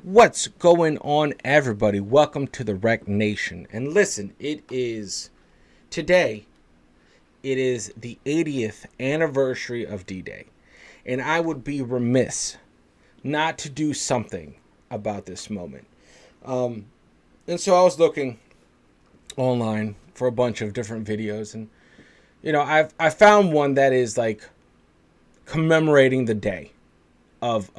What's going on, everybody? Welcome to the Wreck Nation. And listen, today, it is the 80th anniversary of D-Day. And I would be remiss not to do something about this moment. And so I was looking online for a bunch of different videos. And, I found one that is like commemorating the day of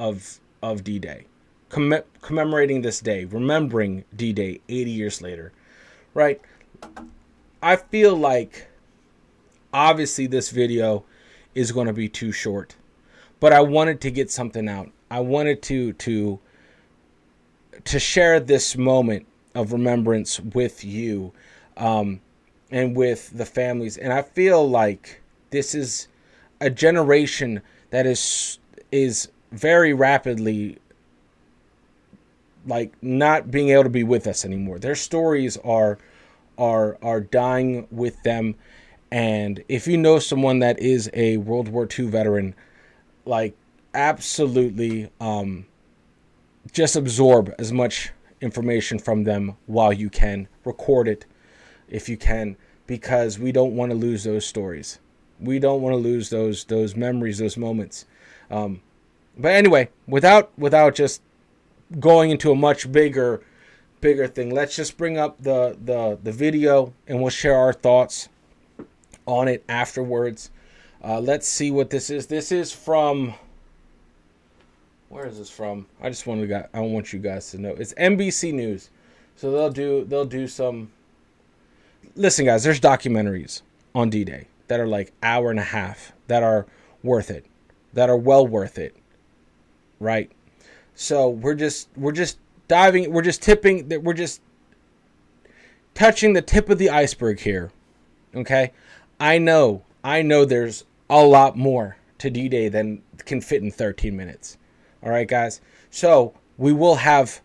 D-Day. Commemorating this day, remembering D-Day 80 years later, right? I feel like obviously this video is going to be too short, but I wanted to get something out. I wanted to share this moment of remembrance with you, and with the families. And I feel like this is a generation that is very rapidly like not being able to be with us anymore. Their stories are dying with them. And if you know someone that is a World War II veteran, like absolutely just absorb as much information from them while you can. Record it if you can, because we don't want to lose those stories. We don't want to lose those memories, those moments. But anyway, without just going into a much bigger thing, let's just bring up the video and we'll share our thoughts on it afterwards. Let's see what this is. This is from, where is this from? I want you guys to know. It's NBC News. So they'll do some. Listen, guys, there's documentaries on D-Day that are like hour and a half that are worth it, that are well worth it, right? So we're just diving, we're just touching the tip of the iceberg here. Okay? I know there's a lot more to D-Day than can fit in 13 minutes. All right, guys? So we will have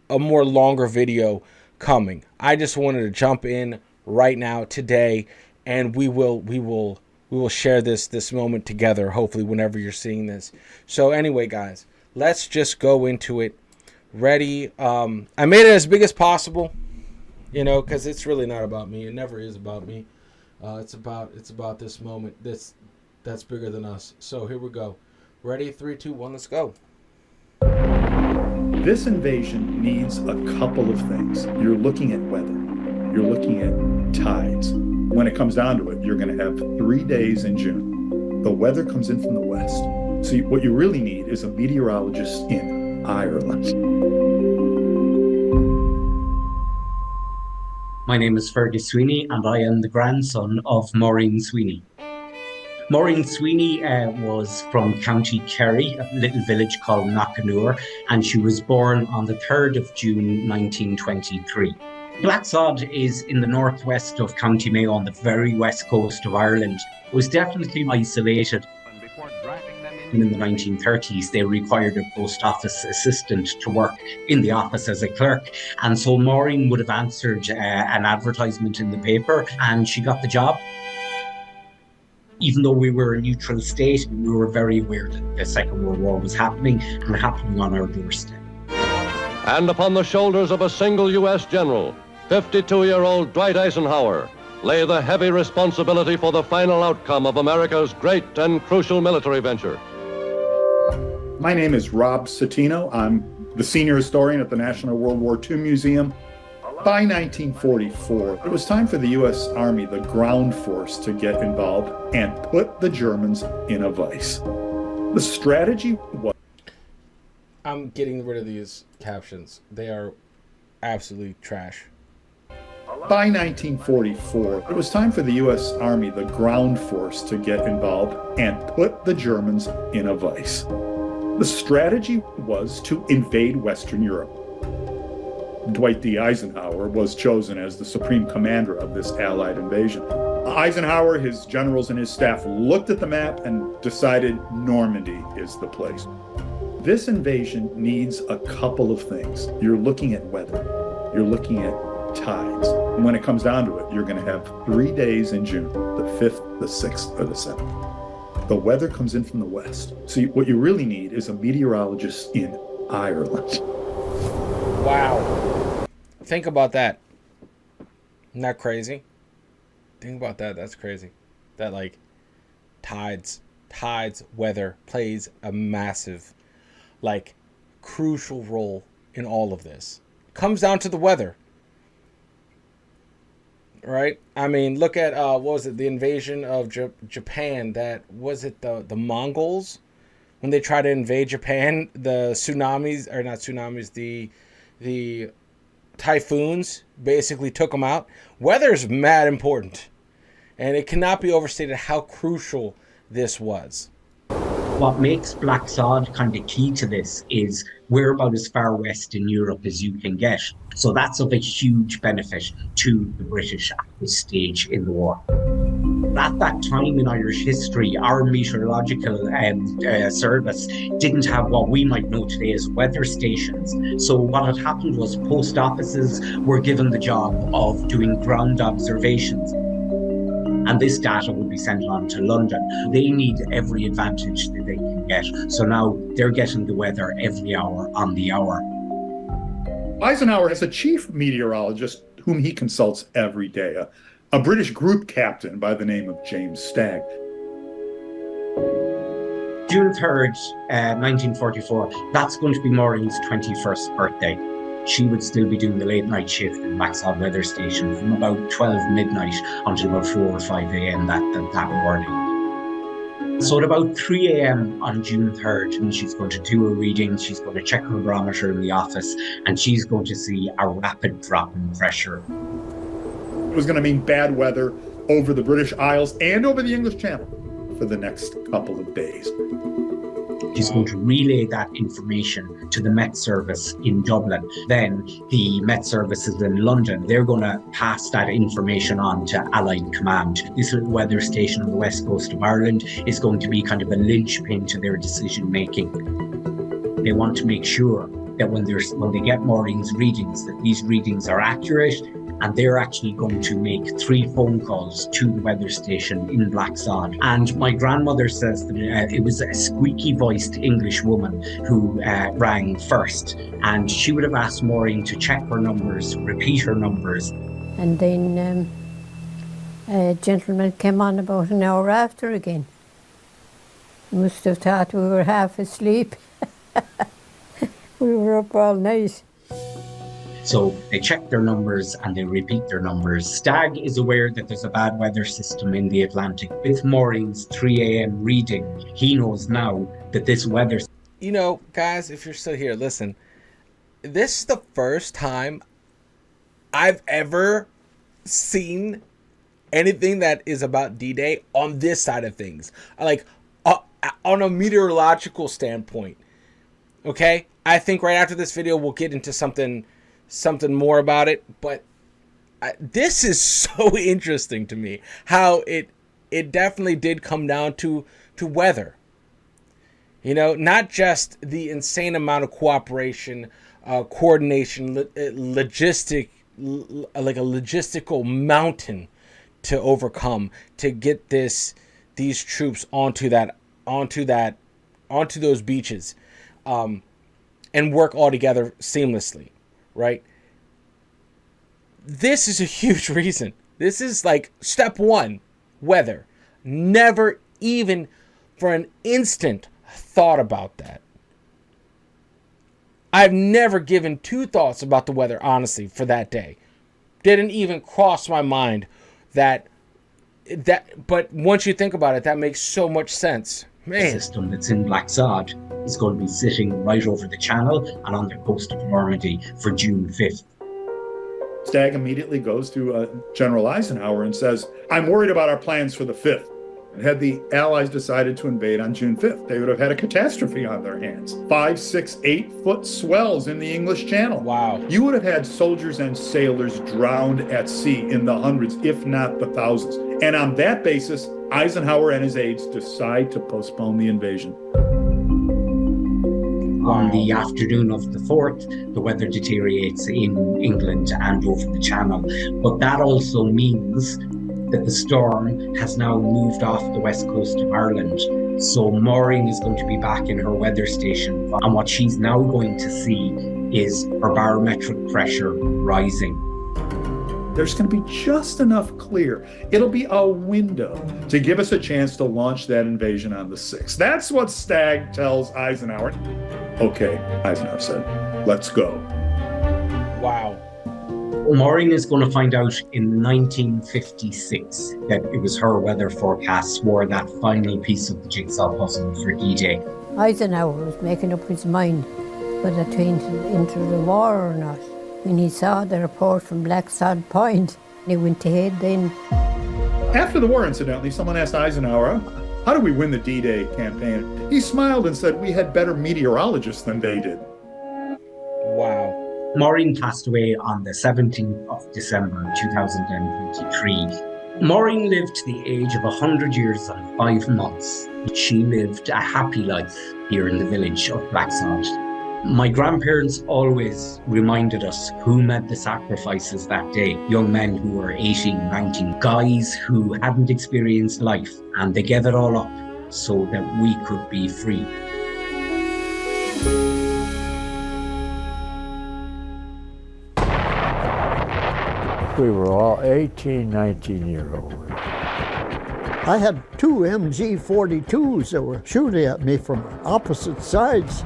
a more longer video coming. I just wanted to jump in right now today, and we will share this moment together, hopefully whenever you're seeing this. So anyway, guys, let's just go into it. Ready? I made it as big as possible, because it's really not about me. It never is about me. It's about this moment. That's bigger than us. So here we go. Ready? 3, 2, 1. Let's go. This invasion needs a couple of things. You're looking at weather. You're looking at tides. When it comes down to it, you're going to have 3 days in June. The weather comes in from the west. So what you really need is a meteorologist in Ireland. My name is Fergus Sweeney, and I am the grandson of Maureen Sweeney. Maureen Sweeney was from County Kerry, a little village called Knockanure, and she was born on the 3rd of June 1923. Blacksod is in the northwest of County Mayo on the very west coast of Ireland. It was definitely isolated. In the 1930s, they required a post office assistant to work in the office as a clerk. And so Maureen would have answered an advertisement in the paper, and she got the job. Even though we were a neutral state, we were very aware that the Second World War was happening and happening on our doorstep. And upon the shoulders of a single U.S. general, 52-year-old Dwight Eisenhower, lay the heavy responsibility for the final outcome of America's great and crucial military venture. My name is Rob Citino. I'm the senior historian at the National World War II Museum. By 1944, it was time for the U.S. Army, the ground force, to get involved and put the Germans in a vice. The strategy was... I'm getting rid of these captions. They are absolutely trash. By 1944, it was time for the U.S. Army, the ground force, to get involved and put the Germans in a vice. The strategy was to invade Western Europe. Dwight D. Eisenhower was chosen as the supreme commander of this Allied invasion. Eisenhower, his generals, and his staff looked at the map and decided Normandy is the place. This invasion needs a couple of things. You're looking at weather. You're looking at tides. And when it comes down to it, you're going to have 3 days in June, the 5th, the 6th, or the 7th. The weather comes in from the west. So what you really need is a meteorologist in Ireland. Wow. Think about that. Isn't that crazy? Think about that. That's crazy. That like tides, weather plays a massive, like, crucial role in all of this. It comes down to the weather. Right? I mean, look at what was it? The invasion of Japan. That was it. The Mongols, when they tried to invade Japan. The tsunamis, or not tsunamis. The typhoons basically took them out. Weather's mad important, and it cannot be overstated how crucial this was. What makes Black Sod kind of key to this is we're about as far west in Europe as you can get. So that's of a huge benefit to the British at this stage in the war. At that time in Irish history, our meteorological service didn't have what we might know today as weather stations. So what had happened was post offices were given the job of doing ground observations. And this data would be sent on to London. They need every advantage that they can get. So now they're getting the weather every hour on the hour. Eisenhower has a chief meteorologist whom he consults every day, a British group captain by the name of James Stagg. June 3rd, 1944, that's going to be Maureen's 21st birthday. She would still be doing the late night shift in Black Sod weather station from about 12 midnight until about 4 or 5 a.m. that morning. So at about 3 a.m. on June 3rd, when she's going to do her reading, she's going to check her barometer in the office, and she's going to see a rapid drop in pressure. It was going to mean bad weather over the British Isles and over the English Channel for the next couple of days. She's going to relay that information to the Met Service in Dublin. Then the Met Services in London, they're going to pass that information on to Allied Command. This little weather station on the west coast of Ireland is going to be kind of a linchpin to their decision making. They want to make sure that when they get Maureen's readings, that these readings are accurate, and they're actually going to make 3 phone calls to the weather station in Black Sod. And my grandmother says that it was a squeaky-voiced English woman who rang first, and she would have asked Maureen to check her numbers, repeat her numbers. And then a gentleman came on about an hour after again. Must have thought we were half asleep. We were up all night. So they check their numbers and they repeat their numbers. Stagg is aware that there's a bad weather system in the Atlantic. With Maureen's 3 a.m. reading, he knows now that this weather... You know, guys, if you're still here, listen. This is the first time I've ever seen anything that is about D-Day on this side of things. Like, on a meteorological standpoint. Okay? I think right after this video, we'll get into something more about it, but this is so interesting to me how it definitely did come down to weather. You know, not just the insane amount of cooperation, coordination, like a logistical mountain to overcome to get these troops onto those beaches, and work all together seamlessly. Right? This is a huge reason. This is like step 1, weather. Never even for an instant thought about that. I've never given 2 thoughts about the weather, honestly, for that day. Didn't even cross my mind that, but once you think about it, that makes so much sense. Man. The system that's in Black Sod is going to be sitting right over the channel and on the coast of Normandy for June 5th. Stagg immediately goes to General Eisenhower and says, I'm worried about our plans for the 5th. Had the Allies decided to invade on June 5th, they would have had a catastrophe on their hands. 5, 6, 8-foot swells in the English Channel. Wow. You would have had soldiers and sailors drowned at sea in the hundreds, if not the thousands. And on that basis, Eisenhower and his aides decide to postpone the invasion. On the afternoon of the 4th, the weather deteriorates in England and over the Channel. But that also means that the storm has now moved off the west coast of Ireland. So Maureen is going to be back in her weather station. And what she's now going to see is our barometric pressure rising. There's going to be just enough clear. It'll be a window to give us a chance to launch that invasion on the 6th. That's what Stagg tells Eisenhower. Okay, Eisenhower said, let's go. Wow. Maureen is going to find out in 1956 that it was her weather forecasts wore that final piece of the jigsaw puzzle for D-Day. Eisenhower was making up his mind whether to enter the war or not. When he saw the report from Black Sod Point, he went ahead then. After the war, incidentally, someone asked Eisenhower, how do we win the D-Day campaign? He smiled and said, we had better meteorologists than they did. Wow. Maureen passed away on the 17th of December 2023. Maureen lived to the age of 100 years and 5 months. She lived a happy life here in the village of Blacksod. My grandparents always reminded us who made the sacrifices that day. Young men who were 18, 19, guys who hadn't experienced life, and they gave it all up so that we could be free. We were all 18, 19-year-olds. I had 2 MG-42s that were shooting at me from opposite sides.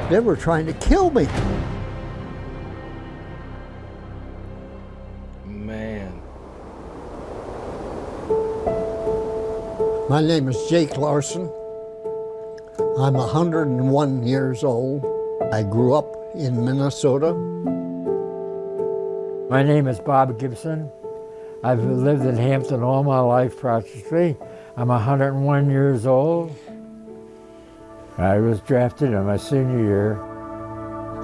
They were trying to kill me. Man. My name is Jake Larson. I'm 101 years old. I grew up in Minnesota. My name is Bob Gibson. I've lived in Hampton all my life practically. I'm 101 years old. I was drafted in my senior year.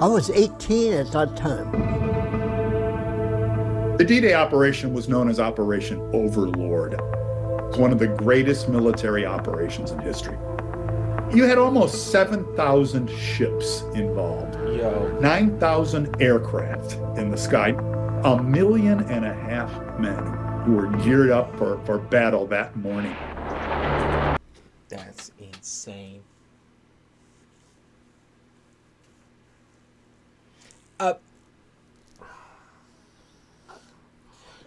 I was 18 at that time. The D-Day operation was known as Operation Overlord. It's one of the greatest military operations in history. You had almost 7,000 ships involved, 9,000 aircraft in the sky, 1.5 million men who were geared up for battle that morning. That's insane.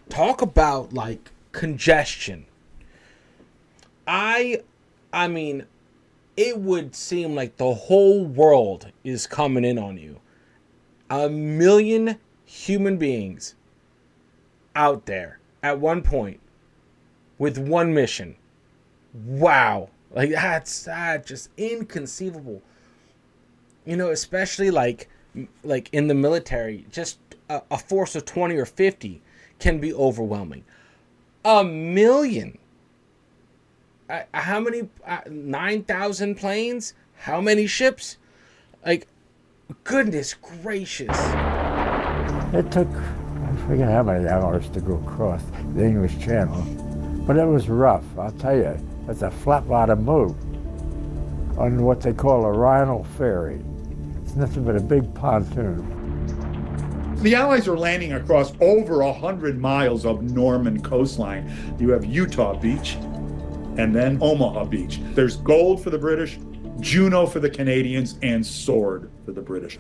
Talk about like congestion. I mean, it would seem like the whole world is coming in on you. 1 million human beings out there at one point with one mission. Wow. Like that's just inconceivable. You know, especially like in the military, just a force of 20 or 50 can be overwhelming. 1 million. How many? 9,000 planes? How many ships? Like, goodness gracious. It took, I forget how many hours to go across the English Channel, but it was rough, I'll tell you. It's a flat bottom move on what they call a Rhinal ferry. It's nothing but a big pontoon. The Allies are landing across over 100 miles of Norman coastline. You have Utah Beach and then Omaha Beach. There's Gold for the British, Juno for the Canadians, and Sword for the British.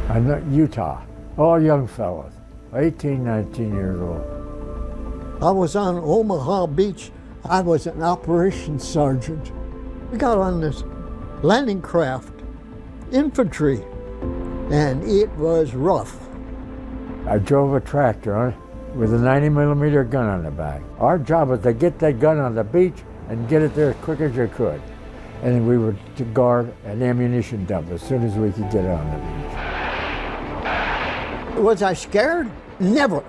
I'm not Utah, all young fellows, 18, 19 years old. I was on Omaha Beach. I was an operations sergeant. We got on this landing craft, infantry, and it was rough. I drove a tractor on it with a 90mm gun on the back. Our job was to get that gun on the beach and get it there as quick as you could. And then we were to guard an ammunition dump as soon as we could get it on the beach. Was I scared? Never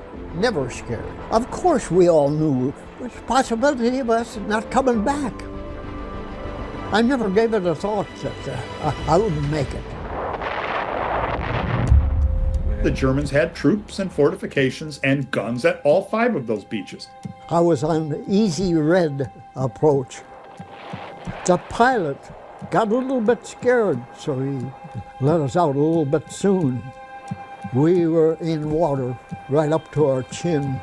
scared. Of course we all knew there was a possibility of us not coming back. I never gave it a thought that I wouldn't make it. The Germans had troops and fortifications and guns at all 5 of those beaches. I was on the Easy Red approach. The pilot got a little bit scared, so he let us out a little bit soon. We were in water right up to our chin,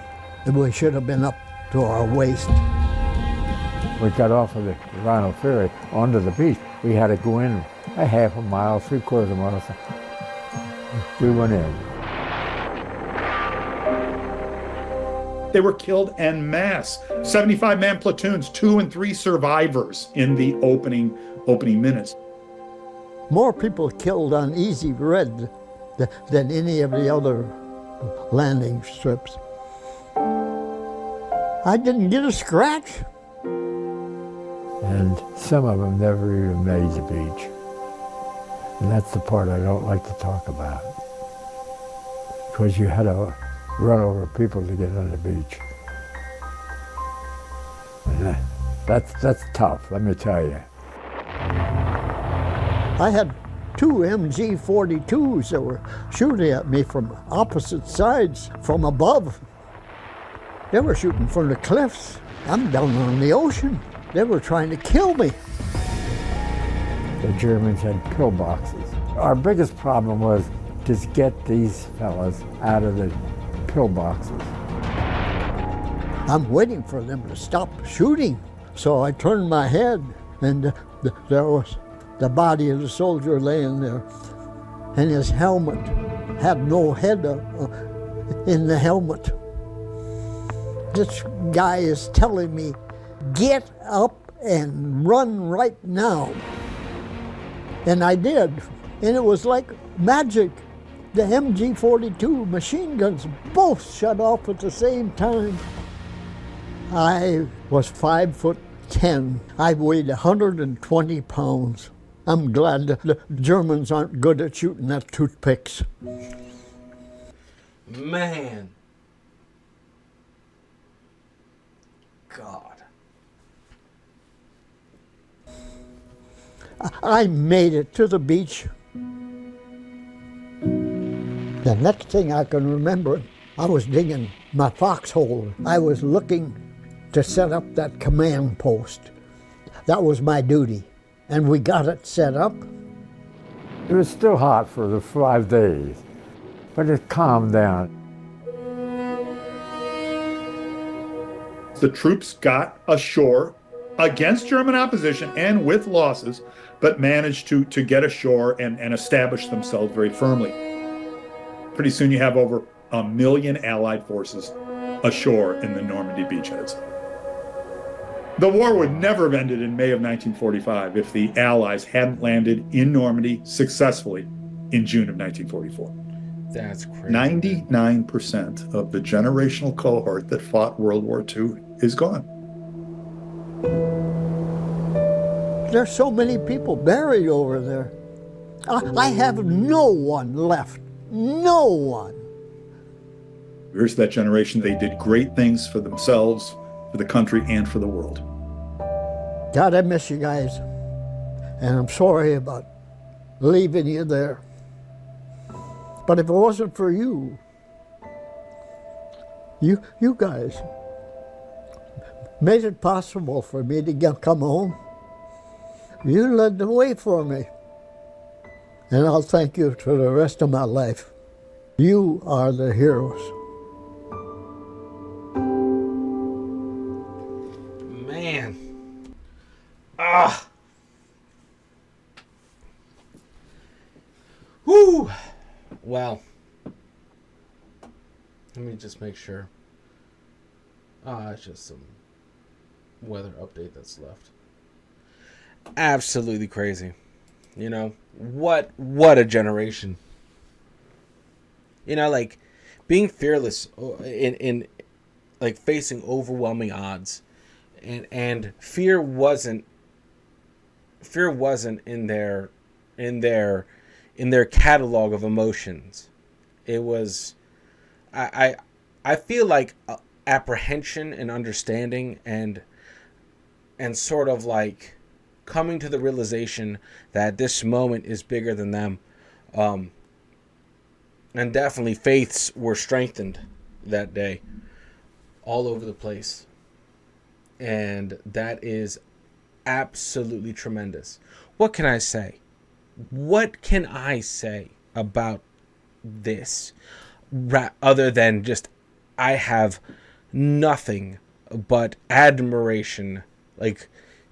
and we should have been up to our waist. We got off of the Rhinal ferry onto the beach. We had to go in a half a mile, 3/4 mile. We went in. They were killed en masse. 75-man platoons, 2 and 3 survivors in the opening minutes. More people killed on Easy Red than any of the other landing strips. I didn't get a scratch. And some of them never even made the beach. And that's the part I don't like to talk about. Because you had to run over people to get on the beach. And that's tough, let me tell you. I had 2 MG-42s that were shooting at me from opposite sides, from above. They were shooting from the cliffs. I'm down on the ocean. They were trying to kill me. The Germans had pillboxes. Our biggest problem was to get these fellas out of the pillboxes. I'm waiting for them to stop shooting. So I turned my head, and there was the body of the soldier laying there. And his helmet had no head in the helmet. This guy is telling me, get up and run right now. And I did. And it was like magic. The MG-42 machine guns both shut off at the same time. I was 5'10". I weighed 120 pounds. I'm glad the Germans aren't good at shooting at toothpicks. Man. God. I made it to the beach. The next thing I can remember, I was digging my foxhole. I was looking to set up that command post. That was my duty. And we got it set up. It was still hot for the 5 days, but it calmed down. The troops got ashore against German opposition and with losses, but managed to get ashore and establish themselves very firmly. Pretty soon you have over 1 million Allied forces ashore in the Normandy beachheads. The war would never have ended in May of 1945 if the Allies hadn't landed in Normandy successfully in June of 1944. That's crazy. 99% of the generational cohort that fought World War II is gone. There's so many people buried over there. I have no one left. No one. Here's that generation. They did great things for themselves, for the country, and for the world. God, I miss you guys. And I'm sorry about leaving you there. But if it wasn't for you guys made it possible for me to come home. You led the way for me. And I'll thank you for the rest of my life. You are the heroes. Man. Ah. Whew. Well. Let me just make sure. It's just some weather update that's left. Absolutely crazy. You know, what a generation. You know, like being fearless in like facing overwhelming odds, and fear wasn't in their catalog of emotions. It was, I feel like apprehension and understanding and sort of like coming to the realization that this moment is bigger than them. And definitely faiths were strengthened that day all over the place. And that is absolutely tremendous. What can I say? What can I say about this? Other than just, I have nothing but admiration. Like,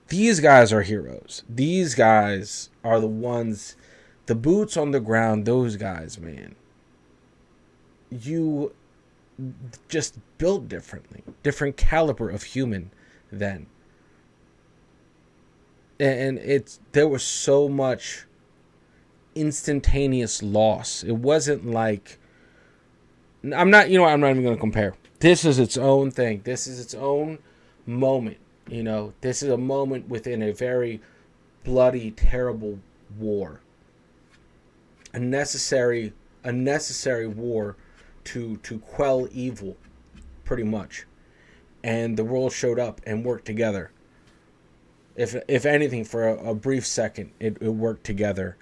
these guys are heroes. These guys are the ones, the boots on the ground, those guys, man. You just built differently, different caliber of human then. And there was so much instantaneous loss. It wasn't like, I'm not even going to compare. This is its own thing. This is its own moment. This is a moment within a very bloody, terrible war. A necessary war to quell evil, pretty much. And the world showed up and worked together. If anything, for a brief second, it worked together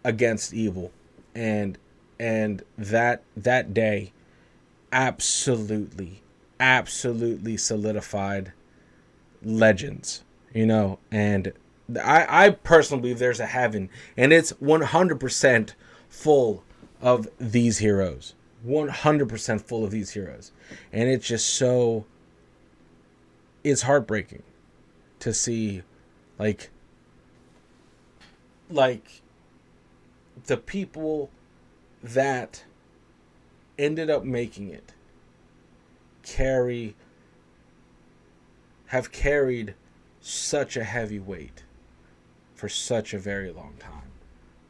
against evil, and that day absolutely solidified legends, and I personally believe there's a heaven, and it's 100% full of these heroes. 100% full of these heroes. And it's just it's heartbreaking to see like the people that ended up making it have carried such a heavy weight for such a very long time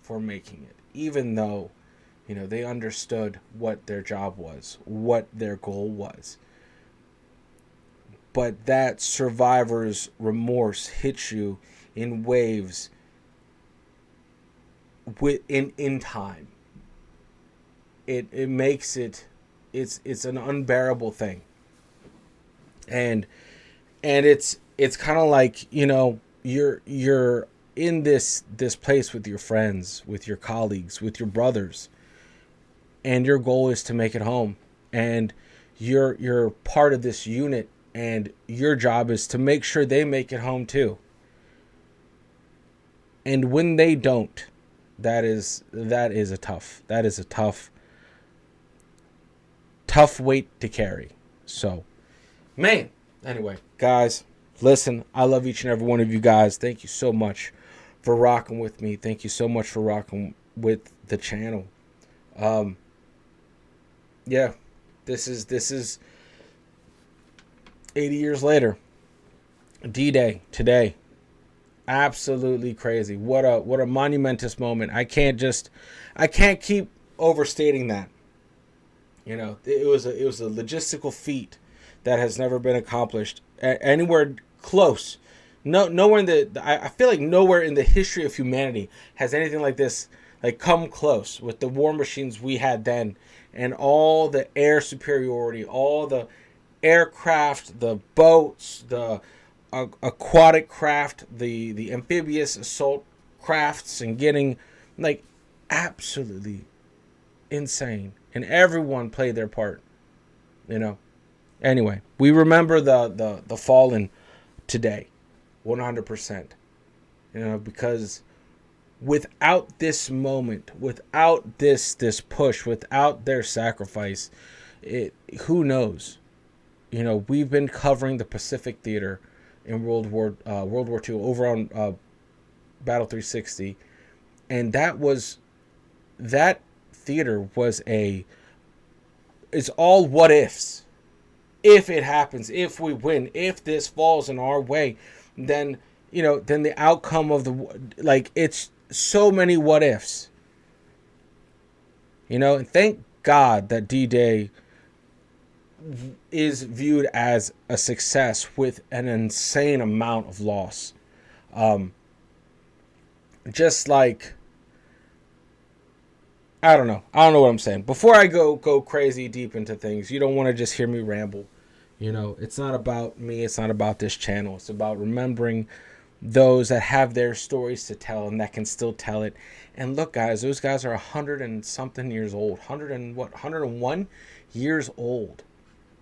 for making it, even though they understood what their job was, what their goal was. But that survivor's remorse hits you in waves in time. It makes it's an unbearable thing. And it's kind of like, you're in this place with your friends, with your colleagues, with your brothers, and your goal is to make it home, and you're part of this unit, and your job is to make sure they make it home too. And when they don't, that is a tough weight to carry. So, man, anyway, guys, listen, I love each and every one of you guys. Thank you so much for rocking with me. Thank you so much for rocking with the channel. Yeah, this is 80 years later. D-Day today. Absolutely crazy. What a monumentous moment. I can't keep overstating that. It was a logistical feat that has never been accomplished anywhere close. Nowhere I feel like nowhere in the history of humanity has anything like this come close with the war machines we had then, and all the air superiority, all the aircraft, the boats, the aquatic craft, the amphibious assault crafts, and getting absolutely insane. And everyone played their part, Anyway, we remember the fallen today, 100%. Because without this moment, without this push, without their sacrifice, who knows? We've been covering the Pacific Theater in World War II over on Battle 360, and that theater was it's all what ifs. If it happens, if we win, if this falls in our way, then the outcome of it's so many what ifs. And thank God that D-Day is viewed as a success with an insane amount of loss. Just like, I don't know what I'm saying. Before I go crazy deep into things, you don't want to just hear me ramble. It's not about me. It's not about this channel. It's about remembering those that have their stories to tell and that can still tell it. And look, guys, those guys are 100 and something years old. 101 years old.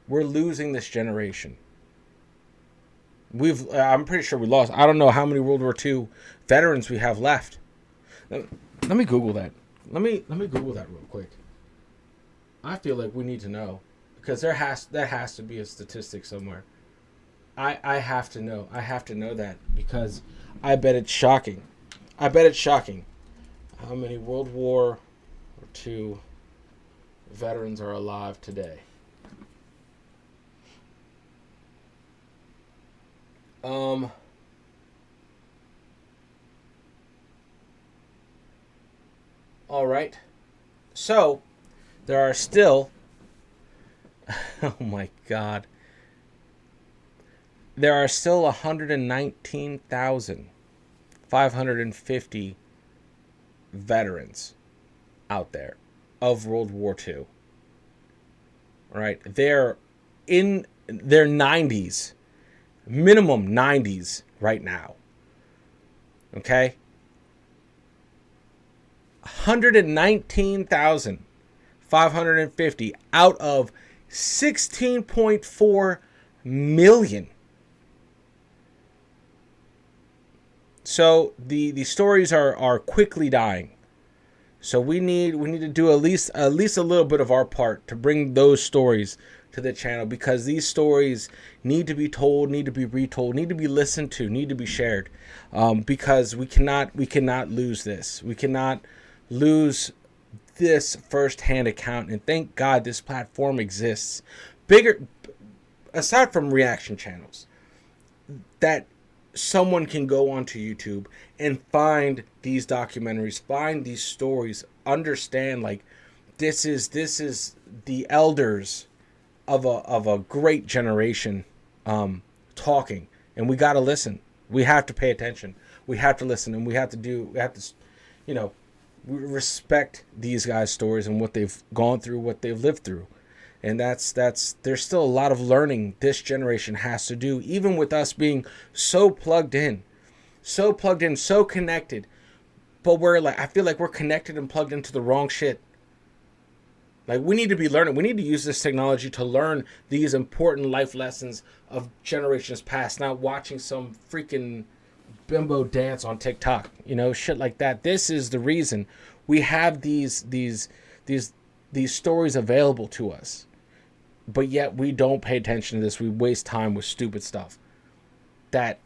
We're losing this generation. I'm pretty sure we lost. I don't know how many World War II veterans we have left. Let me Google that. Let me Google that real quick. I feel like we need to know, because there has to be a statistic somewhere. I have to know. I have to know that, because I bet it's shocking. I bet it's shocking how many World War II veterans are alive today. All right. So, there are still, oh my God, there are still 119,550 veterans out there of World War II. All right. They're in their 90s, minimum 90s right now. Okay? 119,550 out of 16.4 million. So the stories are quickly dying. So we need to do at least a little bit of our part to bring those stories to the channel, because these stories need to be told, need to be retold, need to be listened to, need to be shared, because we cannot lose this. We cannot lose this first-hand account. And thank God this platform exists. Bigger, aside from reaction channels, that someone can go onto YouTube and find these documentaries, find these stories, understand like this is the elders of a great generation talking, and we got to listen. We have to pay attention. We have to listen, and we have to we respect these guys' stories and what they've gone through, what they've lived through. And that's there's still a lot of learning this generation has to do, even with us being so plugged in, so connected. But I feel like we're connected and plugged into the wrong shit. Like, we need to be learning. We need to use this technology to learn these important life lessons of generations past, not watching some freaking bimbo dance on TikTok, shit like that. This is the reason we have these stories available to us, but yet we don't pay attention to this. We waste time with stupid stuff that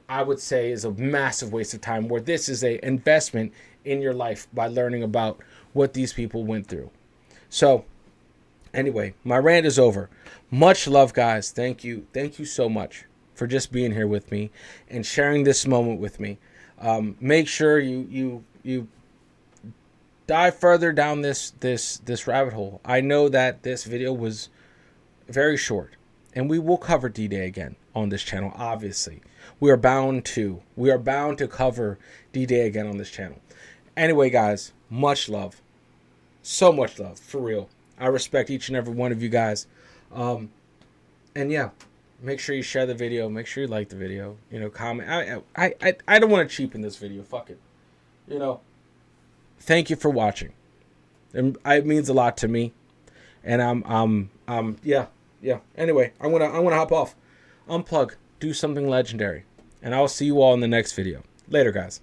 I would say is a massive waste of time, where this is a investment in your life by learning about what these people went through. So anyway, my rant is over. Much love, guys. Thank you so much for just being here with me and sharing this moment with me. Make sure you dive further down this rabbit hole. I know that this video was very short, and we will cover D-Day again on this channel. Obviously, we are bound to cover D-Day again on this channel. Anyway, guys, much love, so much love, for real. I respect each and every one of you guys, and yeah. Make sure you share the video. Make sure you like the video. Comment. I don't want to cheapen this video. Fuck it. Thank you for watching. It means a lot to me. And yeah. Anyway, I'm gonna hop off. Unplug. Do something legendary. And I'll see you all in the next video. Later, guys.